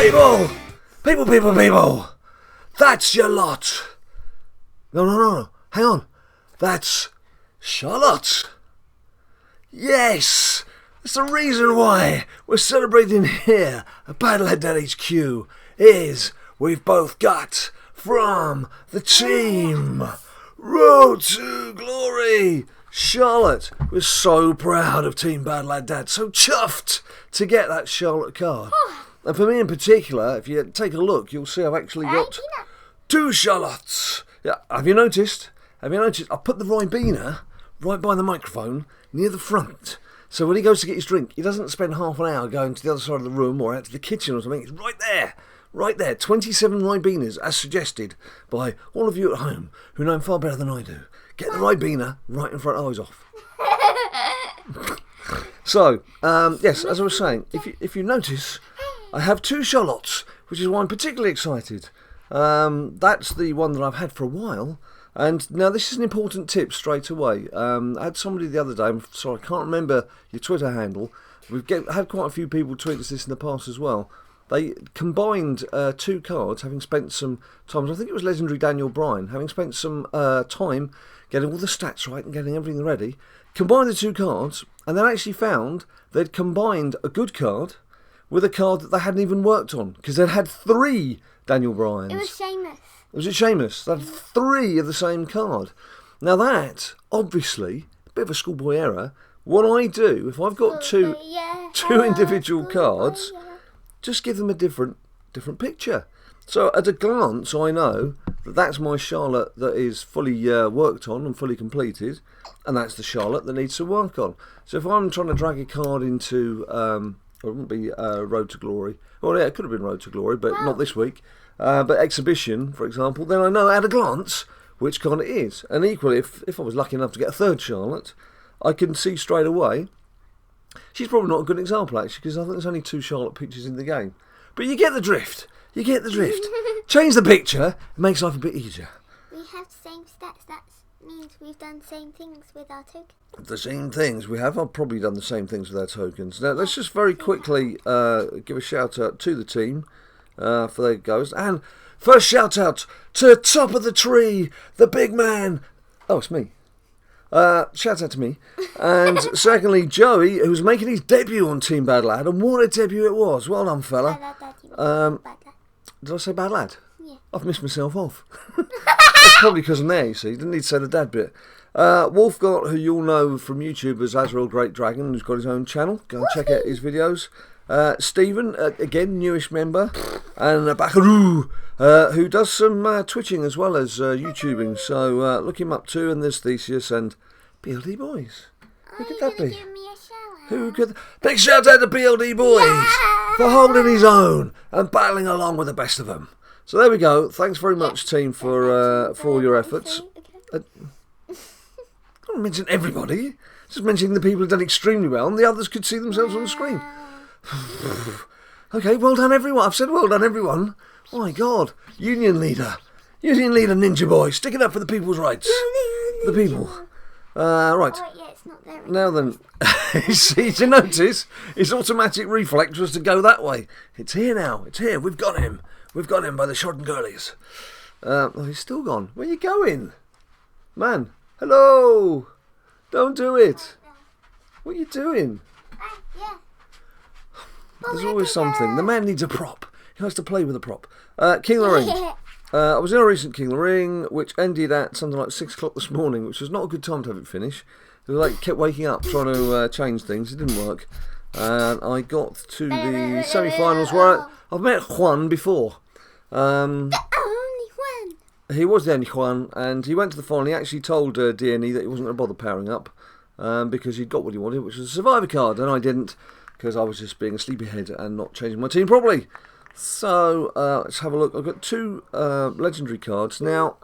People! People, people, people! That's your lot! No. Hang on. That's Charlotte! Yes! That's the reason why we're celebrating here at BadLadDad HQ is we've both got from the team Road to Glory. Charlotte was so proud of Team BadLadDad, so chuffed to get that Charlotte card. And for me in particular, if you take a look, you'll see I've actually got 2 Charlottes. Yeah, have you noticed? I put the Ribena right by the microphone near the front. So when he goes to get his drink, he doesn't spend half an hour going to the other side of the room or out to the kitchen or something. It's right there. Right there. 27 Ribenas, as suggested by all of you at home who know him far better than I do. Get the Ribena right in front. Oh, he's off. So, yes, as I was saying, if you notice, I have 2 Charlottes, which is why I'm particularly excited. That's the one that I've had for a while. And now this is an important tip straight away. I had somebody the other day, I'm sorry, I can't remember your Twitter handle. We've had quite a few people tweet us this in the past as well. They combined 2 cards, having spent some time, I think it was Legendary Daniel Bryan, having spent some time getting all the stats right and getting everything ready, combined the 2 cards, and then actually found they'd combined a good card with a card that they hadn't even worked on, because they'd had 3 Daniel Bryans. It was Sheamus. Was it Sheamus? They had 3 of the same card. Now that, obviously, a bit of a schoolboy error. What I do, if I've got two individual cards, just give them a different picture. So at a glance, I know that that's my Charlotte that is fully worked on and fully completed, and that's the Charlotte that needs some work on. So if I'm trying to drag a card into, or it wouldn't be Road to Glory. Well, yeah, it could have been Road to Glory, but not this week. But Exhibition, for example, then I know at a glance which card it is. And equally, if I was lucky enough to get a 3rd Charlotte, I can see straight away. She's probably not a good example, actually, because I think there's only 2 Charlotte pictures in the game. But you get the drift. You get the drift. Change the picture, it makes life a bit easier. We have the same stats. That means we've done the same things with our tokens. The same things we have. I've probably done the same things with our tokens. Now, let's just very quickly give a shout out to the team. For there it goes. And first shout out to Top of the Tree, the big man. Oh, it's me. Shout out to me. And secondly, Joey, who's making his debut on Team BadLad. And what a debut it was. Well done, fella. Did I say BadLad? Yeah. I've missed myself off. It's probably because I'm there, you see. Didn't need to say the dad bit. Wolfgott, who you'll know from YouTube as Azrael Great Dragon, who's got his own channel. Go and check out his videos. Stephen, again, newish member, and Bakaroo, who does some twitching as well as YouTubing, so look him up too, and there's Theseus and BLD Boys. Who could that be? Give me a shout. Who could? Big shout out to BLD Boys for holding his own and battling along with the best of them. So there we go. Thanks very much, team, for all your efforts. I don't mention everybody, just mentioning the people who've done extremely well, and the others could see themselves on the screen. Okay, well done everyone. I've said well done everyone. Oh my God. Union leader Ninja Boy. Stick it up for the people's rights. The people. Right. Oh, yeah, it's not there. Now then, see, to notice, his automatic reflex was to go that way. It's here now. It's here. We've got him. We've got him by the short and girlies. Oh, he's still gone. Where you going? Man. Hello. Don't do it. What are you doing? Yeah. There's always something. The man needs a prop. He likes to play with a prop. King of the Ring. I was in a recent King of the Ring, which ended at something like 6 o'clock this morning, which was not a good time to have it finish. It was like kept waking up trying to change things. It didn't work. And I got to the semi-finals where I've met Juan before. The only one. He was the only Juan, and he went to the final. He actually told DNE that he wasn't going to bother powering up because he'd got what he wanted, which was a Survivor card, and I didn't, because I was just being a sleepyhead and not changing my team properly. So, let's have a look. I've got 2 legendary cards. Now,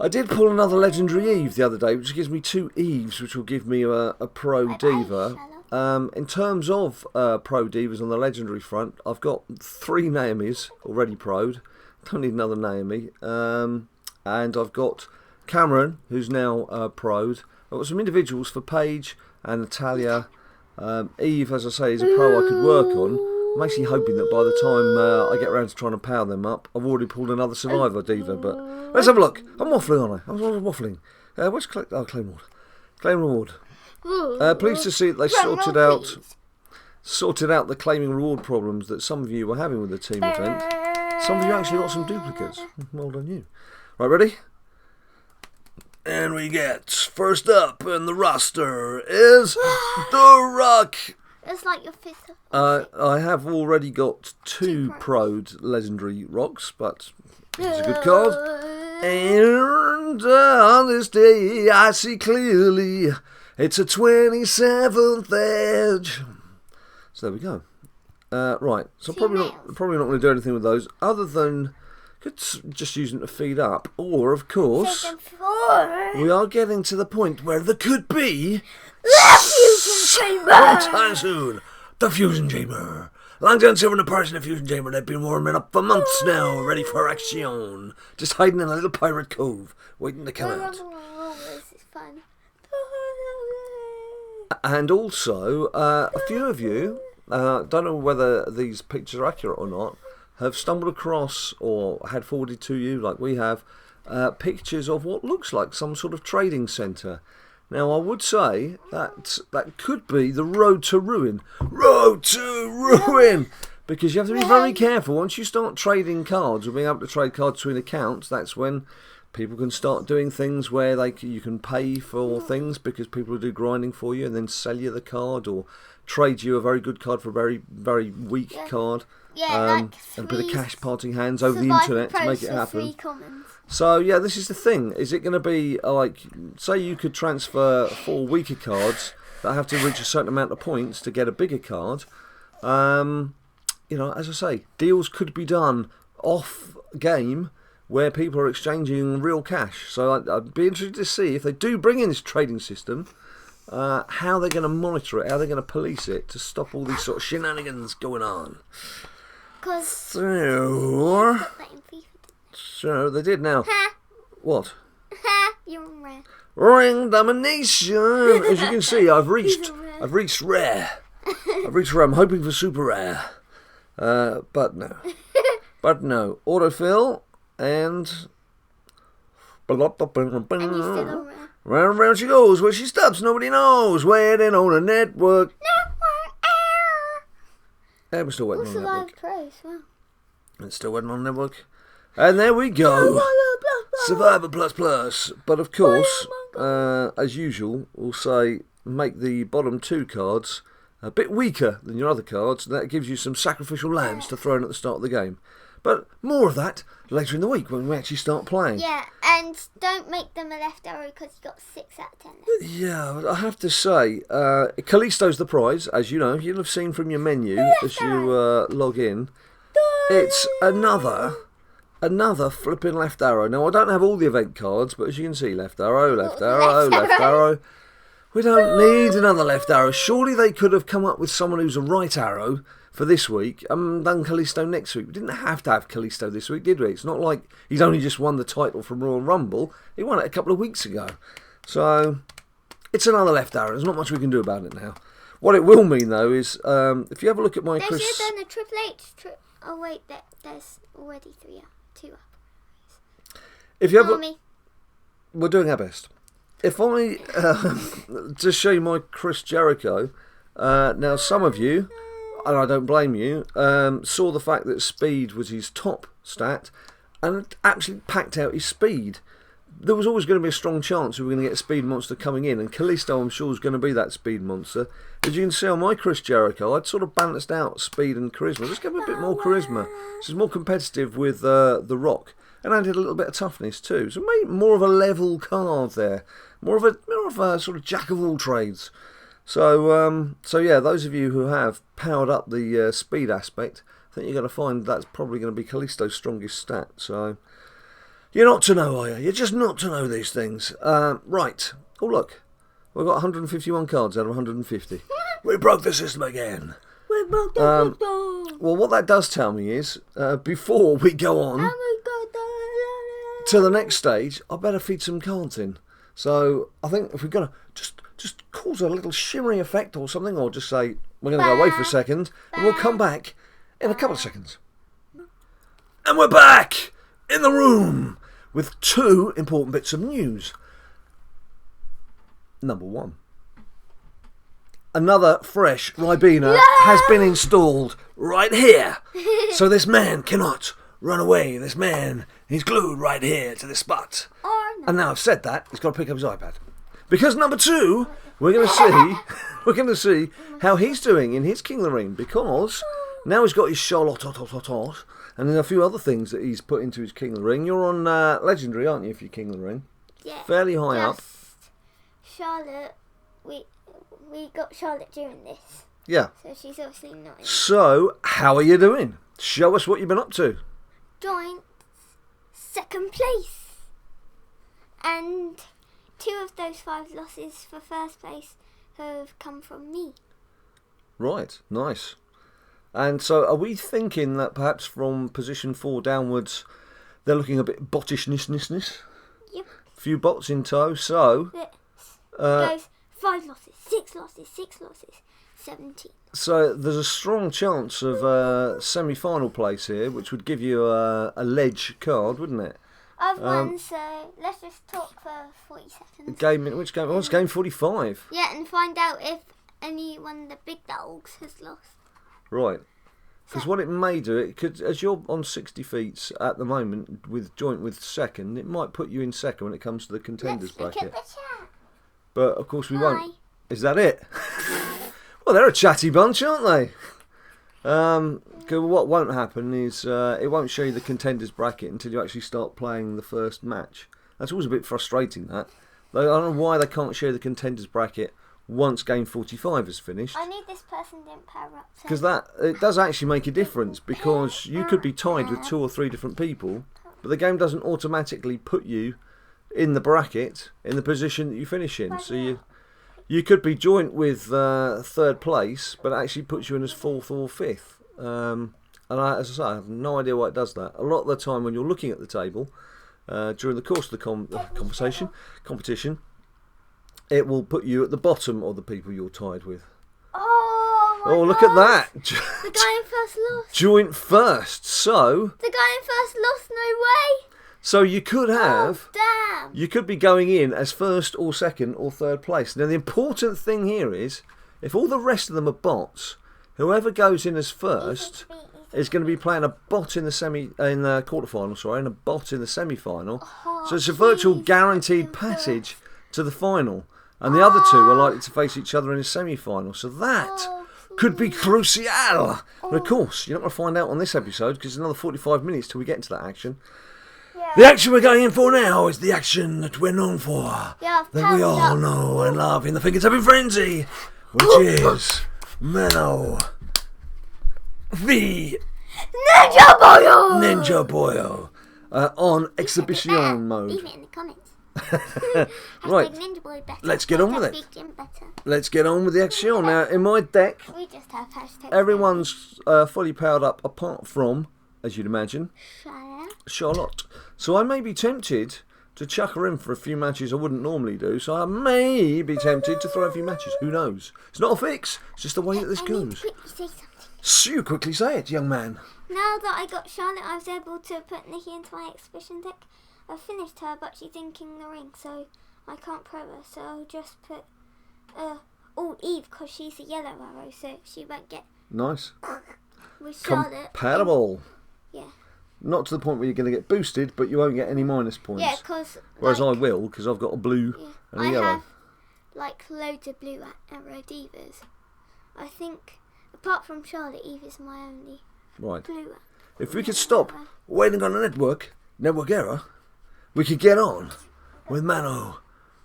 I did pull another legendary Eve the other day, which gives me 2 Eves, which will give me a Pro Diva. In terms of Pro Divas on the legendary front, I've got 3 Naomis already pro'd. Don't need another Naomi. And I've got Cameron, who's now pro'd. I've got some individuals for Paige and Natalia. Eve, as I say, is a pro I could work on. I'm actually hoping that by the time I get around to trying to power them up, I've already pulled another Survivor Diva. But let's have a look. I'm waffling, aren't I? I'm waffling. Where's claim reward? Claim reward. Pleased to see that they sorted out the claiming reward problems that some of you were having with the team event. Some of you actually got some duplicates. Well done you. Right, ready? And we get, first up in the roster is The Rock. It's like your fifth. I have already got two pro'd legendary rocks, but it's a good card. And on this day I see clearly it's a 27th edge. So there we go. Right, so probably not going to do anything with those other than could just use them to feed up, or of course we are getting to the point where there could be the fusion chamber. Sometime soon, the fusion chamber. Long John Silver and the person in the fusion chamber. They've been warming up for months now, ready for action. Just hiding in a little pirate cove, waiting to come out. This is fun. And also, a few of you, don't know whether these pictures are accurate or not, have stumbled across or had forwarded to you, like we have, pictures of what looks like some sort of trading centre. Now, I would say that could be the road to ruin. Road to ruin! Because you have to be very careful. Once you start trading cards or being able to trade cards between accounts, that's when people can start doing things where you can pay for things because people will do grinding for you and then sell you the card or trade you a very good card for a very, very weak card. Yeah, and a bit of cash parting hands over the internet to make it happen. So yeah, this is the thing. Is it going to be like, say you could transfer 4 weaker cards that have to reach a certain amount of points to get a bigger card? You know, as I say, deals could be done off game where people are exchanging real cash. So I'd be interested to see if they do bring in this trading system, how they're going to monitor it, how they're going to police it to stop all these sort of shenanigans going on. So they did now. What? You're rare. Ring domination. As you can see, I've reached rare. I've reached rare. I'm hoping for super rare, but no. Autofill and. Round and round she goes. Where she stops, nobody knows. Waiting on a network. We're still waiting on the network. It's still waiting on the network. And there we go. Survivor Plus. But of course, as usual, we'll say make the bottom 2 cards a bit weaker than your other cards. That gives you some sacrificial lambs to throw in at the start of the game. But more of that later in the week when we actually start playing. Yeah, and don't make them a left arrow because you got 6 out of 10 left. Yeah, I have to say, Kalisto's the prize, as you know. You'll have seen from your menu as you log in. It's another flipping left arrow. Now, I don't have all the event cards, but as you can see, left arrow. We don't need another left arrow. Surely they could have come up with someone who's a right arrow for this week and done Kalisto next week. We didn't have to have Kalisto this week, did we? It's not like he's only just won the title from Royal Rumble. He won it a couple of weeks ago. So, it's another left arrow. There's not much we can do about it now. What it will mean, though, is if you have a look at my... They should have done a Triple H... Oh, wait, there's already 2 up. If you have we're doing our best. If I just show you my Chris Jericho, now some of you, and I don't blame you, saw the fact that speed was his top stat and actually packed out his speed. There was always going to be a strong chance we were going to get a speed monster coming in, and Kalisto, I'm sure, is going to be that speed monster. As you can see on my Chris Jericho, I'd sort of balanced out speed and charisma. Just give him a bit more charisma. So he's more competitive with The Rock. And added a little bit of toughness too. So maybe more of a level card there. More of a sort of jack of all trades. So yeah, those of you who have powered up the speed aspect, I think you're going to find that's probably going to be Kalisto's strongest stat. So you're not to know, are you? You're just not to know these things. Right. Oh look, we've got 151 cards out of 150. We broke the system again. We broke the system. Well, what that does tell me is before we go on to the next stage, I better feed some cards in. So I think if we're going to just cause a little shimmery effect or something, or just say we're going to go away for a second and we'll come back in a couple of seconds. And we're back in the room with 2 important bits of news. Number 1. Another fresh Ribena has been installed right here. So this man cannot run away. This man, he's glued right here to this spot. And now I've said that, he's got to pick up his iPad. Because number 2, we're going to see how he's doing in his King of the Ring. Because now he's got his Charlotte, and there's a few other things that he's put into his King of the Ring. You're on Legendary, aren't you, if you're King of the Ring? Yeah. Fairly high up. Charlotte, we got Charlotte during this. Yeah. So she's obviously not in. So, how are you doing? Show us what you've been up to. Joint 2nd place. And 2 of those 5 losses for 1st place have come from me. Right, nice. And so are we thinking that perhaps from position 4 downwards, they're looking a bit bottishness? Yep. A few bots in tow, so... It goes 5 losses, 6 losses, 6 losses, 17. So there's a strong chance of semi-final place here, which would give you a ledge card, wouldn't it? I've won, so let's just talk for 40 seconds. Which game? Oh, it's game 45. Yeah, and find out if any one of the big dogs has lost. Right. Because what it may do, it could, as you're on 60 feet at the moment, with joint with 2nd, it might put you in 2nd when it comes to the contenders bracket. Look at the chat. But of course we Hi. won't. Is that it? Well, they're a chatty bunch, aren't they? 'Cause what won't happen is it won't show you the contenders bracket until you actually start playing the first match. That's always a bit frustrating, that. I don't know why they can't show the contenders bracket once game 45 is finished. I need this person didn't power up. Because it does actually make a difference, because you could be tied with 2 or 3 different people, but the game doesn't automatically put you in the bracket in the position that you finish in. So you could be joint with 3rd place, but it actually puts you in as 4th or 5th. And as I say, I have no idea why it does that. A lot of the time when you're looking at the table, during the course of the competition, it will put you at the bottom of the people you're tied with. Oh, look at that. The guy in first lost. Joint first. So The guy in first lost, no way. So you could have... Oh, damn. You could be going in as 1st or 2nd or 3rd place. Now the important thing here is, if all the rest of them are bots, whoever goes in as 1st is going to be playing a bot in the quarterfinal, and a bot in the semi-final. So it's a virtual guaranteed passage to the final. And the other 2 are likely to face each other in a semi-final. So that could be crucial. But of course, you're not going to find out on this episode, because it's another 45 minutes till we get into that action. The action we're going in for now is the action that we're known for. That we all know and love in the finger-tapping frenzy, which is Mano v Ninja Boyo! Ninja Boyo on exhibition mode. Leave it in the comments. Right, Ninja Boy better. let's get on with it. Let's get on with the action. Now, in my deck, We just have hashtag everyone's fully powered up apart from, as you'd imagine, Charlotte. So I may be tempted to chuck her in for a few matches I wouldn't normally do. So I may be tempted to throw a few matches. Who knows? It's not a fix. It's just the way that this goes. quickly say something. So you quickly say it, young man. Now that I got Charlotte, I was able to put Nikki into my exhibition deck. I finished her, but she's in King of the Ring, so I can't pro her. So I'll just put Eve, because she's a yellow arrow, so she won't get Nice. with Charlotte. Compatible. Yeah. Not to the point where you're going to get boosted, but you won't get any minus points. Yeah, because... Whereas I will, because I've got a blue and a I yellow. have, loads of blue arrow divas. I think, apart from Charlotte, Eve is my only Right. blue. If we could stop waiting on a network error, we could get on with Mano,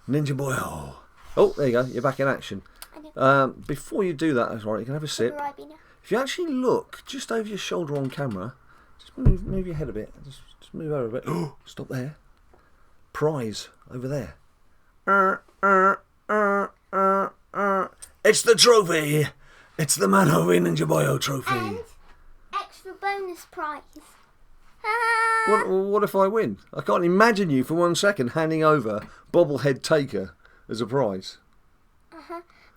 Ninja Boyo. Oh, there you go. You're back in action. Before you do that, that's right. You can have a sip. If you actually look just over your shoulder on camera, just move your head a bit. Just move over a bit. Oh, stop there. Prize over there. It's the trophy. It's the Mano v Ninja Boyo trophy. And extra bonus prize. What if I win? I can't imagine you for 1 second handing over Bobblehead Taker as a prize.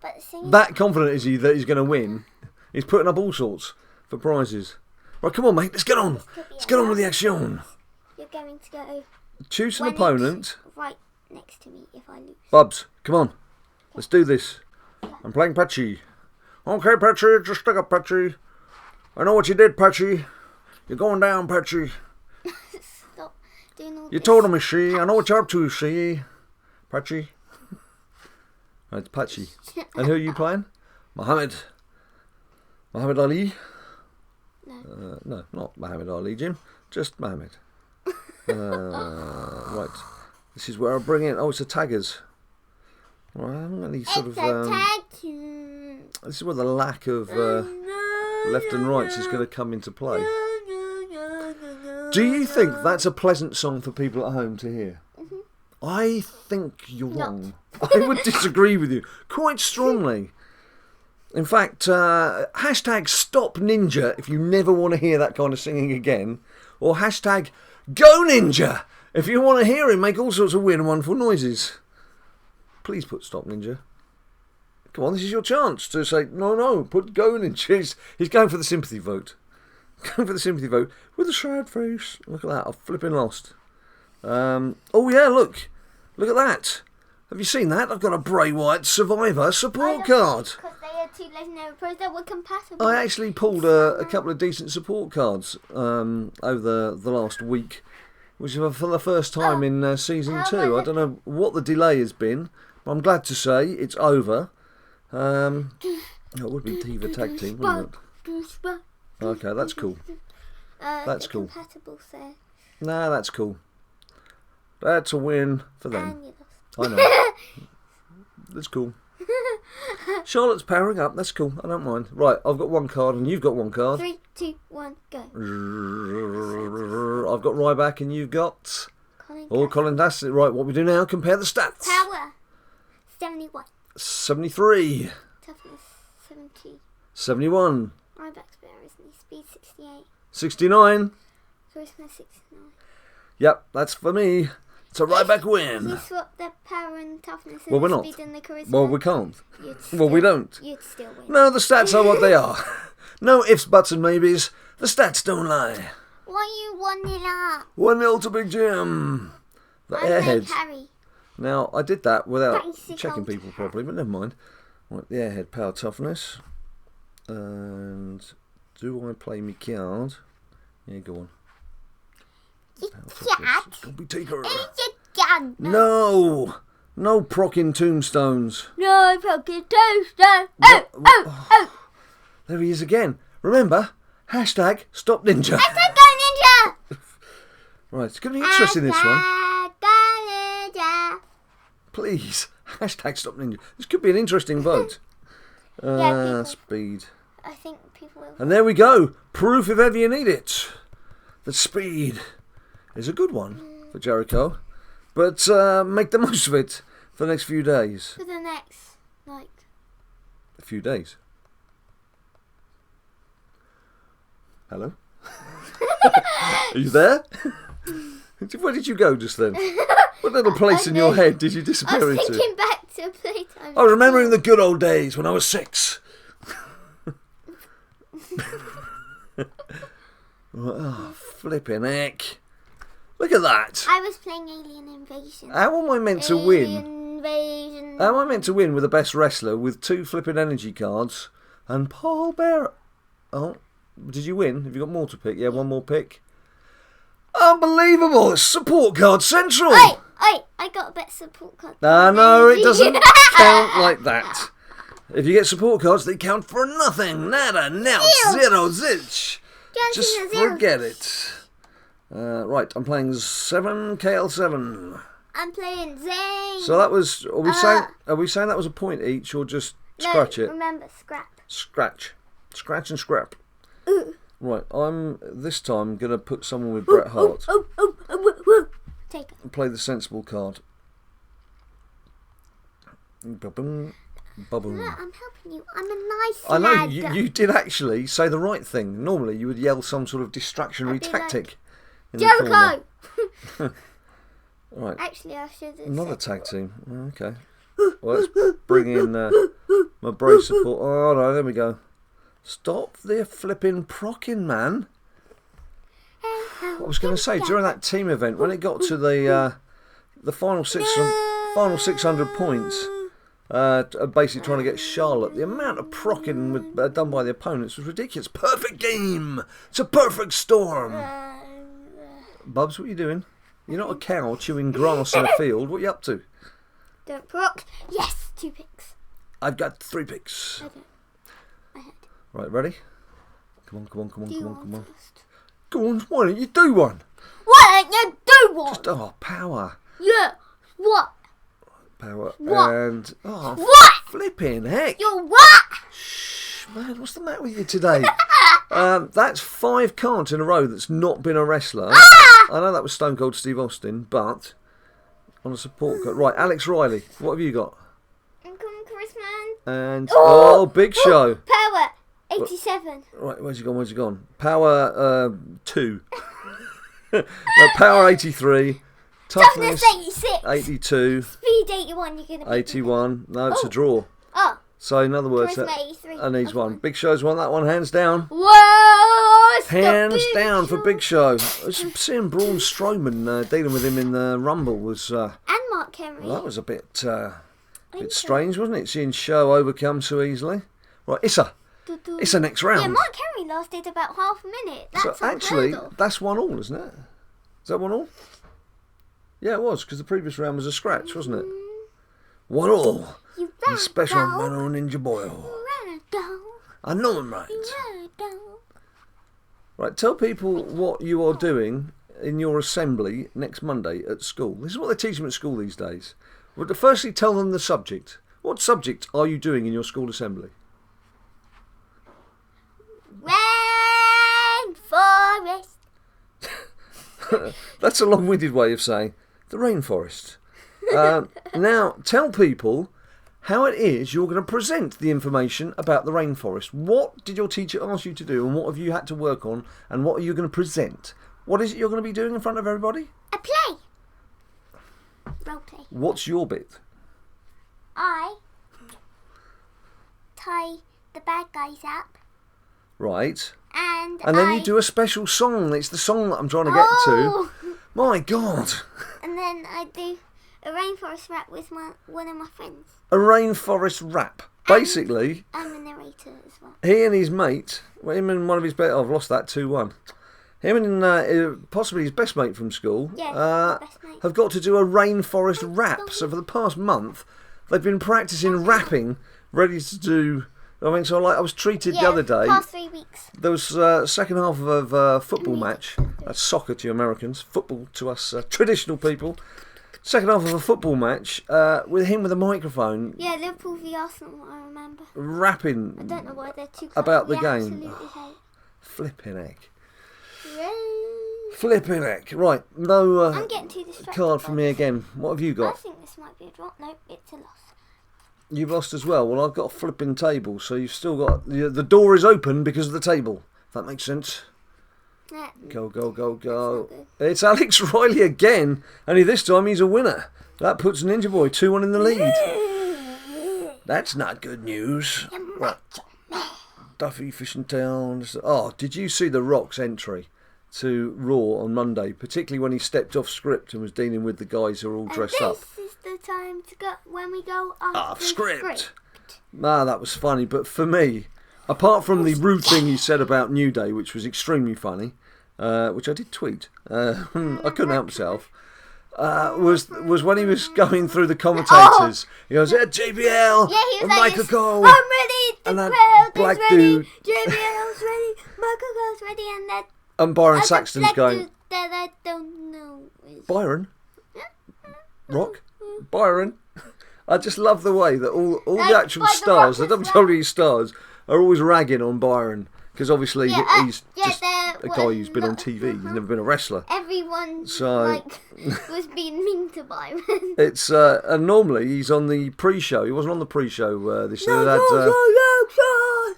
But the thing That confident is he that he's going to win. He's putting up all sorts for prizes. Right, come on, mate. Let's get on. Let's get on with the action. You're going to go. Choose an opponent. Right next to me if I lose. Bubs, come on. Let's do this. I'm playing Patchy. Okay, Patchy. Just stick up, Patchy. I know what you did, Patchy. You're going down, Patchy. Stop doing all You this. told me, she. I know what you're up to, she. Patchy. Right, it's Patchy. And who are you playing? Muhammad Ali? No. No, not Muhammad Ali, Jim. Just Muhammad. Right. This is where I bring in... Oh, it's the taggers. Well, I haven't got any sort of... tag team. This is where the lack of left and rights is going to come into play. Do you think that's a pleasant song for people at home to hear? I think you're wrong. I would disagree with you quite strongly. In fact, hashtag stop Ninja if you never want to hear that kind of singing again. Or hashtag go Ninja if you want to hear him make all sorts of weird and wonderful noises. Please put stop Ninja. Come on, this is your chance to say, no, put go Ninja. He's going for the sympathy vote. Going for the sympathy vote with a sad face. Look at that, I've flipping lost. Oh yeah, look at that. Have you seen that? I've got a Bray Wyatt Survivor support card. Because they had 2 legendary pros that were compatible. I actually pulled a couple of decent support cards over the last week, which is for the first time in season 2. I don't know what the delay has been, but I'm glad to say it's over. It would be Diva Tag Team, wouldn't it? Okay, that's cool. That's cool. Compatible, so. Nah, that's cool. That's a win for them. And you lost. I know. That's cool. Charlotte's powering up. That's cool. I don't mind. Right, I've got 1 card and you've got 1 card. 3, 2, 1, go. I've got Ryback and you've got... Colin Dassett. Right, what we do now, compare the stats. Power, 71. 73. Toughness, 70. 71. Ryback's better, isn't he? Speed, 68. 69. Charisma, 69. Yep, that's for me. It's a Ryback win. You swap the power and toughness and Well, we're the not. speed and the charisma. Well, we can't. Well, we don't. You'd still win. No, the stats are what they are. No ifs, buts and maybes. The stats don't lie. Why you 1-0 up? 1-0 to Big Jim. The Airheads. Harry. Now, I did that without Basic checking old people properly, but never mind. Right, the Airhead power toughness. And do I play me card? Yeah, go on. Don't be taker. No! No procking tombstones. No procking tombstones. Oh. There he is again. Remember, hashtag stop Ninja. Hashtag go Ninja. Right, it's going to be interesting this one. Hashtag go Ninja. Please, hashtag stop Ninja. This could be an interesting vote. People. Speed. I think people will. And there we go. Proof if ever you need it. The speed is a good one for Jericho. But make the most of it for the next few days. For the next, A few days. Hello? Are you there? Where did you go just then? What little place in your head did you disappear I was into? thinking back to playtime. Oh, remembering the good old days when I was 6. Oh, flipping heck. Look at that. I was playing Alien Invasion. How am I meant to win? Invasion. How am I meant to win with the best wrestler with 2 flipping energy cards and Paul Bearer? Oh, did you win? Have you got more to pick? Yeah, 1 more pick. Unbelievable! It's support card central. Oi, I got a better support card. No, it doesn't count like that. If you get support cards, they count for nothing. Nada, now, zero, zilch. Just forget it. Right, I'm playing 7 KL7. I'm playing Zane. So that was. Are we saying that was a point each, or just scratch it? Remember, scrap. Scratch and scrap. Ooh. Right, I'm this time gonna put someone with Bret Hart. Take it. And play the sensible card. Ba-boom, ba-boom. Look, I'm helping you. I'm a nice I know lad. you did actually say the right thing. Normally you would yell some sort of distractionary I'd be tactic. in the Jericho! corner. Right. Actually, I should have Another said tag team. Okay. Well, let's bring in my brace support. Oh no, there we go. Stop the flipping procking, man. I was going to say, during that team event, when it got to the final 600 points, basically trying to get Charlotte, the amount of procking done by the opponents was ridiculous. Perfect game. It's a perfect storm. Bubs, what are you doing? You're not a cow chewing grass in a field. What are you up to? Don't proc. Yes, 2 picks. I've got 3 picks. Okay. I had. Right, ready? Come on. Do one first. Go on, why don't you do one? Why don't you do one? Just, power. Yeah. What? Power. What? And, What? flipping heck. You're what? Shh, man, what's the matter with you today? That's 5 cards in a row that's not been a wrestler. I know that was Stone Cold Steve Austin, but on a support card. Right, Alex Riley, what have you got? Chris Man. And, Big Show. Power. 87. Right, where's he gone? Power 2. No, Power 83. Toughness 86. 82. Speed 81. You're gonna. 81. No, it's a draw. Oh. So in other words, Charisma 83. and he's won. Big Show's won that one hands down. Whoa! Hands down for Big Show. I was seeing Braun Strowman dealing with him in the Rumble was. And Mark Henry. Well, that was a bit strange, wasn't it? Seeing Show overcome so easily. Right, Issa. Issa next round. Yeah, Mark Henry lasted about half a minute. That's so actually, unheard of. that's 1-1, isn't it? Is that 1-1? Yeah, it was, because the previous round was a scratch, wasn't it? 1-1. The special Mano Ninja Boyo. I know I'm right. Right, tell people what you are doing in your assembly next Monday at school. This is what they teach them at school these days. Well, firstly, tell them the subject. What subject are you doing in your school assembly? Rainforest. That's a long-winded way of saying the rainforest. Now, tell people how it is you're going to present the information about the rainforest. What did your teacher ask you to do, and what have you had to work on, and what are you going to present? What is it you're going to be doing in front of everybody? A play. Role play. What's your bit? I tie the bad guys up. Right. And then you do a special song. It's the song that I'm trying to get to. My God. And then I do a rainforest rap with one of my friends. A rainforest rap. Basically, I'm a narrator as well. he and his mate, him and one of his I've lost that 2-1. Him and possibly his best mate from school best mate. have got to do a rainforest rap. So for the past month, they've been practicing rapping, ready to do. I mean, so I was treated the other day. Past 3 weeks. There was second half of a football match. That's soccer to you Americans, football to us traditional people. Second half of a football match with him with a microphone. Yeah, Liverpool v Arsenal, I remember. Rapping. I don't know why they're too about the we game. Absolutely hate. Flipping heck. Yay. Flipping heck. Right, no I'm getting too distracted. card for me again. What have you I got? think this might be a draw. No, it's a loss. You've lost as well. Well, I've got a flipping table, so you've still got... The door is open because of the table. If that makes sense. Yeah. Go. It's Alex Riley again. Only this time he's a winner. That puts Ninja Boy 2-1 in the lead. That's not good news. Right. Duffy, Fish and Town. Oh, did you see The Rock's entry to Raw on Monday? Particularly when he stepped off script and was dealing with the guys who are all dressed up. This is the time to go when we go off script. That was funny. But for me, apart from the rude thing he said about New Day, which was extremely funny, which I did tweet, I couldn't help myself, was when he was going through the commentators. He goes, JBL, yeah, he was and like Michael this, Cole, I'm ready, the and that crowd black is ready, dude. JBL's ready, Michael Cole's ready, and that... And Byron Saxton's going... Dude that I don't know is... Byron? Rock? Byron? I just love the way that all the actual stars, the WWE stars, are always ragging on Byron. Because obviously he's just a guy who's been on TV. He's never been a wrestler. Everyone was being mean to Byron. It's and normally he's on the pre-show. He wasn't on the pre-show this year.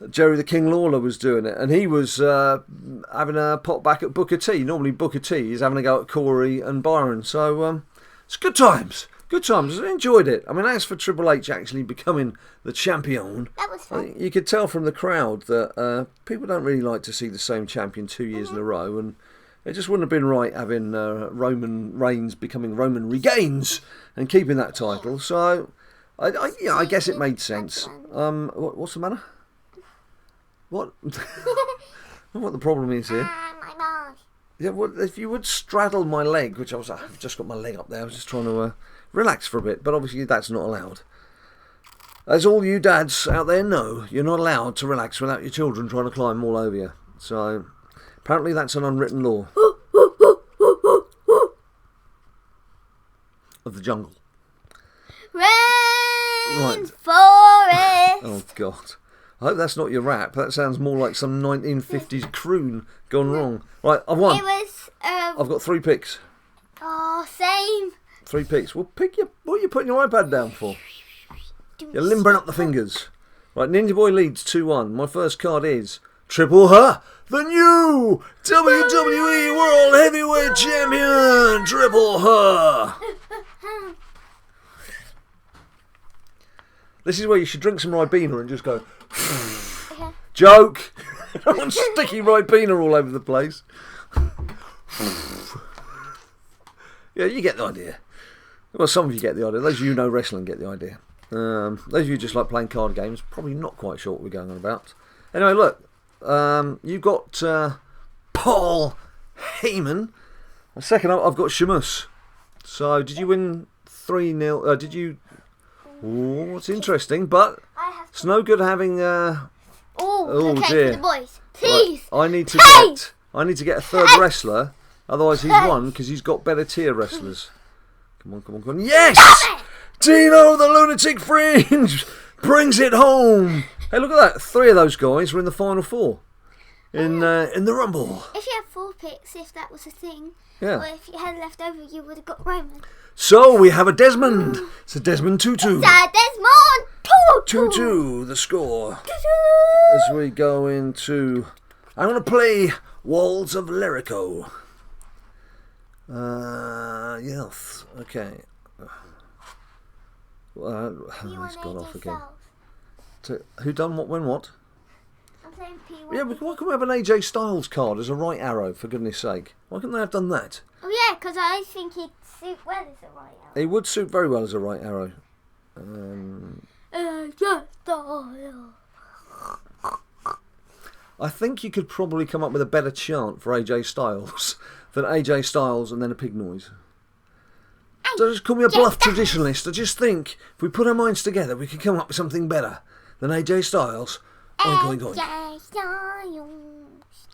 Jerry the King Lawler was doing it, and he was having a pot back at Booker T. Normally Booker T is having a go at Corey and Byron. So it's good times. Good times. I enjoyed it. I mean, as for Triple H actually becoming the champion, that was fun. You could tell from the crowd that people don't really like to see the same champion 2 years in a row, and It just wouldn't have been right having Roman Reigns becoming Roman Regains and keeping that title. So, I guess it made sense. What's the matter? What? What the problem is here? My balls. Yeah, well, if you would straddle my leg, which I've just got my leg up there. I was just trying to relax for a bit, but obviously that's not allowed. As all you dads out there know, you're not allowed to relax without your children trying to climb all over you. So, apparently that's an unwritten law of the jungle. Rainforest. Oh, God. I hope that's not your rap. That sounds more like some 1950s croon gone wrong. Right, I've won. It was. I've got 3 picks. Oh, same. 3 picks. Well, what are you putting your iPad down for? You're limbering up the fingers. Right, Ninja Boy leads 2-1. My first card is Triple Her, the new WWE World Heavyweight Champion. Triple Her. This is where you should drink some Ribena and just go. Joke. I want sticky Ribena all over the place. Yeah, you get the idea. Well, some of you get the idea. Those of you who know wrestling get the idea. Those of you who just like playing card games, probably not quite sure what we're going on about. Anyway, look. You've got Paul Heyman. Second up, I've got Sheamus. So, did you win 3-0? Did you... Oh, it's interesting, but it's no good having... okay, dear. for the boys. Please. Right, I need to get a third wrestler. Otherwise, he's won because he's got better tier wrestlers. Come on, come on, come on. Yes! Dino the Lunatic Fringe brings it home. Hey, look at that. 3 of those guys were in the final 4 in the Rumble. If you had 4 picks, if that was a thing, Yeah. or if you had left over, you would have got Roman. So we have a Desmond. It's a Desmond 2-2. Desmond 2-2, the score. As we go into... I'm going to play Walls of Lyrico. Yes. Okay. He's gone off again. Who done what when what? I'm playing P1. Yeah, but why can't we have an AJ Styles card as a right arrow, for goodness sake? Why couldn't they have done that? Oh yeah, because I think he'd suit well as a right arrow. He would suit very well as a right arrow. I think you could probably come up with a better chant for AJ Styles than AJ Styles and then a pig noise. So just call me a bluff traditionalist. I just think if we put our minds together, we could come up with something better than AJ Styles. Oink, oink, oink.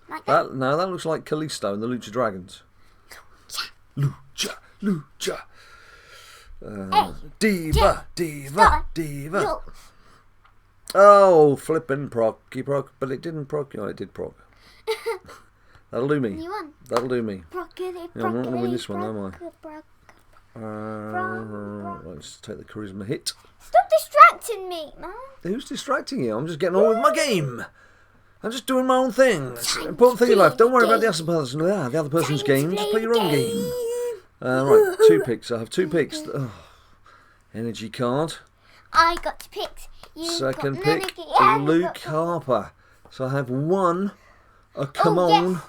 Like that? No, that looks like Kalisto and the Lucha Dragons. Lucha, Lucha. Diva, diva, diva. Oh, flippin' procky proc, but it didn't proc. Oh, it did proc. That'll do me. You won. That'll do me. Broccoli, Yeah, I'm not going to win this one, broccoli, am I? Let's take the charisma hit. Stop distracting me, man. Who's distracting you? I'm just getting on with my game. I'm just doing my own thing. That's the important thing in life. Don't worry about the other person's game. Just play your own game. Right, 2 picks. I have 2 picks. Oh, energy card. I got to pick. Second pick, Luke Harper. So I have 1 come on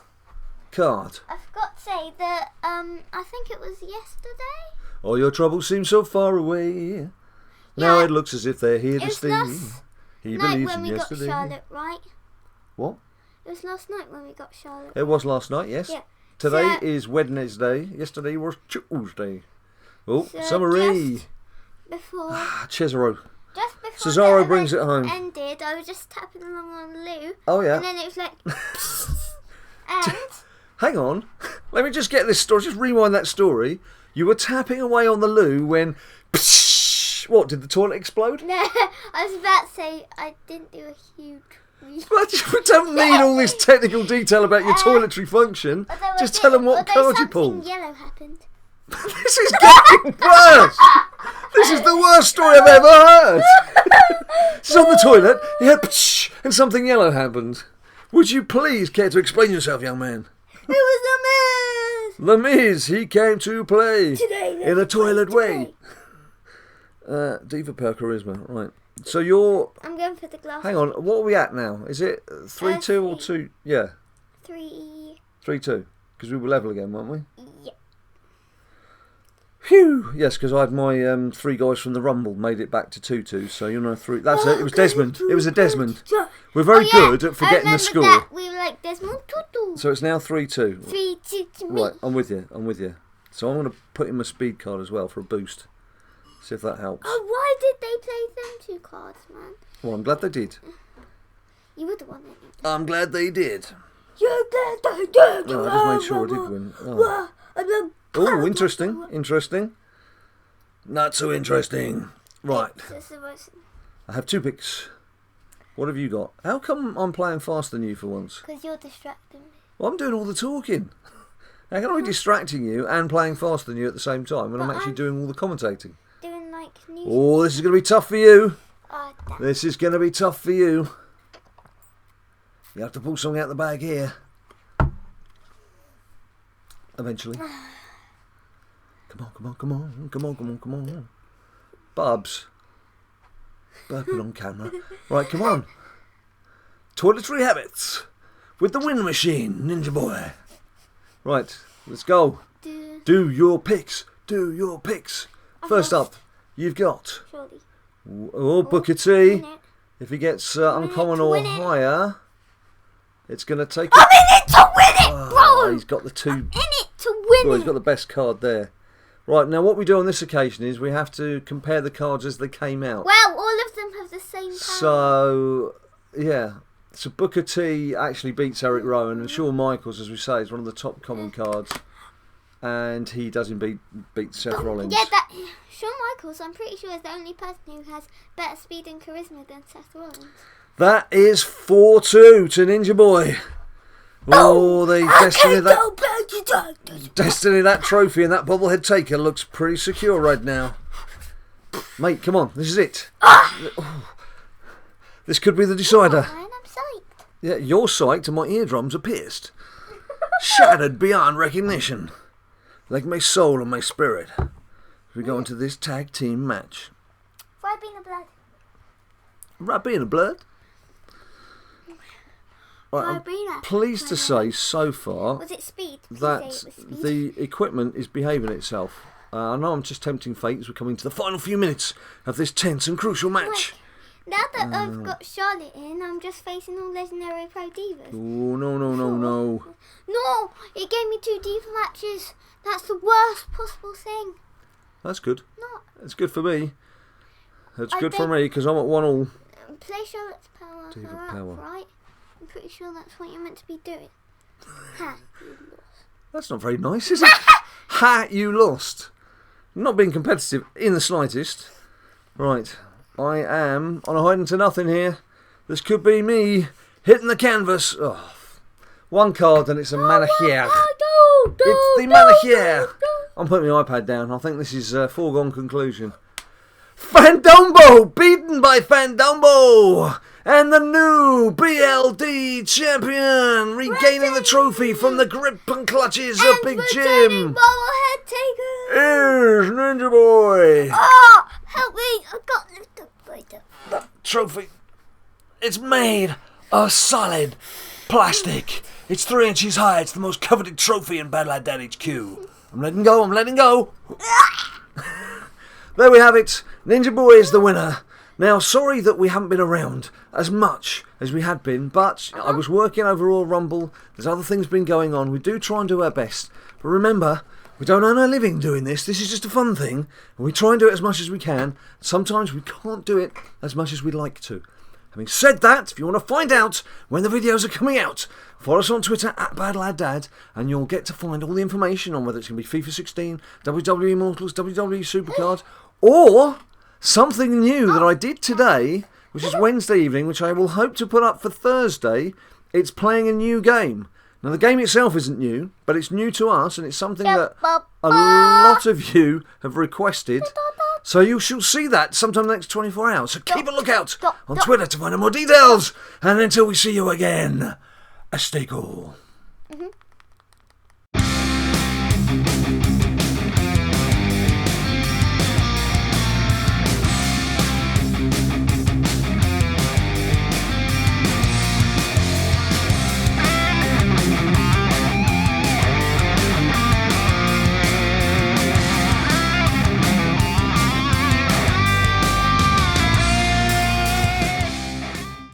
card. I forgot to say that I think it was yesterday. All your troubles seem so far away. Now it looks as if they're here to stay. He believes in yesterday. Got Charlotte, right? What? It was last night when we got Charlotte. It was last night, yes. Yeah. Today is Wednesday. Yesterday was Tuesday. Oh, summary. Before. Cesaro. Just before Cesaro brings it home. Ended, I was just tapping along on Lou. Oh yeah. And then it was like, and hang on, let me just get this story. Just rewind that story. You were tapping away on the loo when, what? Did the toilet explode? No, I was about to say I didn't do a huge. But you don't need all this technical detail about your toiletry function. Just tell them what card you pulled. Yellow happened. This is getting worse. This is the worst story I've ever heard. She's on the toilet, and something yellow happened. Would you please care to explain yourself, young man? It was The Miz, he came to play today, in a toilet way. Diva per charisma, right. So I'm going for the glass. Hang on, what are we at now? Is it 3-2 or 2? Yeah. 3. 3-2. Because we were level again, weren't we? Yeah. Phew! Yes, because I had my 3 guys from the Rumble made it back to 2-2, so you're now 3. That's it. It was Desmond. It was a Desmond. We're very good at forgetting the score. That. We were like Desmond Tutu. So it's now 3-2. 3-2 to me. Right, I'm with you. I'm with you. So I'm going to put in my speed card as well for a boost. See if that helps. Oh, why did they play them 2 cards, man? Well, I'm glad they did. You would have won it. I'm glad they did. You're glad they did. No, I just made sure I did win. Oh, interesting. Interesting. Not so interesting. Right. I have 2 picks. What have you got? How come I'm playing faster than you for once? Because you're distracting me. Well, I'm doing all the talking. How can I be distracting you and playing faster than you at the same time when I'm actually doing all the commentating? Doing like news. Oh, this is going to be tough for you. Oh, This is going to be tough for you. You have to pull something out the bag here. Eventually. Come on, come on, come on, come on, come on, come on. Bubs. Burping on camera. Right, come on. Toiletry habits. With the wind machine, Ninja Boy. Right, let's go. Do your picks. Do your picks. First up, you've got... Surely. Oh, Booker T. If he gets uncommon or higher, it's going to take... I'm in it to win it, bro! He's got the 2... I'm in it to win Well, it! he's got the best card there. Right, now what we do on this occasion is we have to compare the cards as they came out. Well, all of them have the same power. So, yeah. So Booker T actually beats Eric Rowan, and Shawn Michaels, as we say, is one of the top common cards. And he doesn't beat Seth Rollins. Yeah, Shawn Michaels, I'm pretty sure, is the only person who has better speed and charisma than Seth Rollins. That is 4-2 to Ninja Boy. Oh, they Destiny that trophy and that bobblehead taker looks pretty secure right now. Mate, come on, this is it. Oh, this could be the decider. Oh, man, I'm psyched. Yeah, you're psyched and my eardrums are pierced. Shattered beyond recognition. Like my soul and my spirit. As we go into this tag team match. Right being a blood. Right being a blood. Right, I'm pleased to say so far was it speed? that the equipment is behaving itself. I know I'm just tempting fate as we're coming to the final few minutes of this tense and crucial match. Now that I've got Charlotte in, I'm just facing all legendary pro divas. Oh, no, no, no, no. No, it gave me 2 diva matches. That's the worst possible thing. That's good. No. It's good for me. It's good for me because I'm at 1-1. Play Charlotte's power. Diva power. Right? I'm pretty sure that's what you're meant to be doing. Ha, you lost. That's not very nice, is it? Ha, you lost. Not being competitive in the slightest. Right. I am on a hiding to nothing here. This could be me hitting the canvas. Oh, 1 card and it's a Manichier. It's the Manichier. I'm putting my iPad down. I think this is a foregone conclusion. Fandombo beaten by Fandombo. And the new BLD champion regaining the trophy from the grip and clutches of Big Jim. Here's Ninja Boy. Oh, help me. I got lifted by That trophy, it's made of solid plastic. It's 3 inches high. It's the most coveted trophy in BadLadDad HQ. I'm letting go. I'm letting go. There we have it. Ninja Boy is the winner. Now, sorry that we haven't been around as much as we had been, but I was working over Royal Rumble. There's other things been going on. We do try and do our best. But remember, we don't earn our living doing this. This is just a fun thing. And we try and do it as much as we can. Sometimes we can't do it as much as we'd like to. Having said that, if you want to find out when the videos are coming out, follow us on Twitter at BadLadDad, and you'll get to find all the information on whether it's going to be FIFA 16, WWE Immortals, WWE SuperCard, or something new that I did today, which is Wednesday evening, which I will hope to put up for Thursday. It's playing a new game. Now, the game itself isn't new, but it's new to us, and it's something that a lot of you have requested. So you shall see that sometime in the next 24 hours. So keep a lookout on Twitter to find out more details. And until we see you again, stay cool.